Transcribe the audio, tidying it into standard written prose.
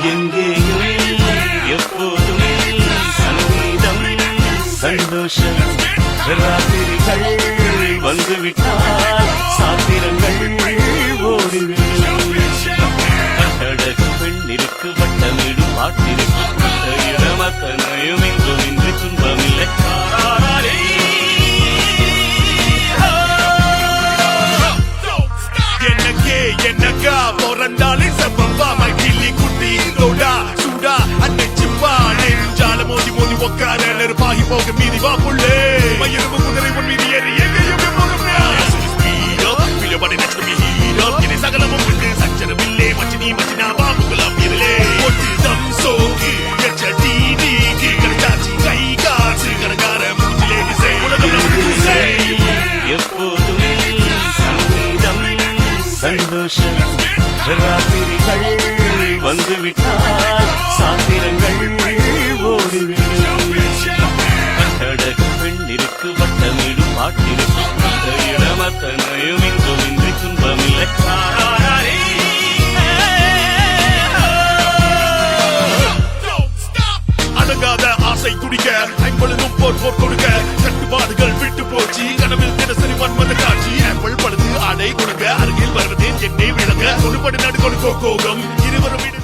எங்கேயும் எப்போதும் சங்கீதம் சந்தோஷம் ராத்திரிகள் வந்துவிட்டால் சாத்திரங்கள் ஓடிவிடும் கட்டழகு பெண்ணிற்கு வட்டமிடும் பாட்டிற்கு இடமத்தனையும் எங்கும் இன்று துன்பமில்லை என்னக்கா போறண்டாலே சம்பவா மைக்கிலி குட்டி தோடா சூடா அன்னைச்சுப்பா நெஞ்சால மோதி மோதி உக்கார நெருப்பாகி போக மீறி வா புள்ளே மயிரும் குதிரை உன் மீறி ஏறி எங்கேயும் போகும் என்னை சகலமும் விட்டு சச்சரவில்லை மச்சினி மச்சினா பாபுகளாம் இருளே ஒட்டு தம் சோக்கு எச்சடி நீக்கி கடைச்சாச்சி கை காசு கணக்கார மூச்சிலே திசை உலகம் எப்போதும் சங்கீதம் சந்தோஷம் ராத்திரிகள் வந்துவிட்டால் சாத்திரங்கள் ஓடிவிடும் கட்டழகு பெண்ணிற்கு வட்டமிடும் பாட்டிற்கு இடமத்தனையும் எங்கும் இன்றி துன்பமில்லை அடங்காத ஆசை துடிக்க ஐம்பொழுதும் போர் போர் கொடுக்க கட்டுப்பாடுகள் விட்டு போச்சு கனவில் தினசரி மன்மத காட்சி ஆம்பிள் படுத்து ஆடை கொடுக்க அருகில் வருவதே என்னை விளங்க கொடுபடி நடு கொடுக்கோ கோகம் இருவரும்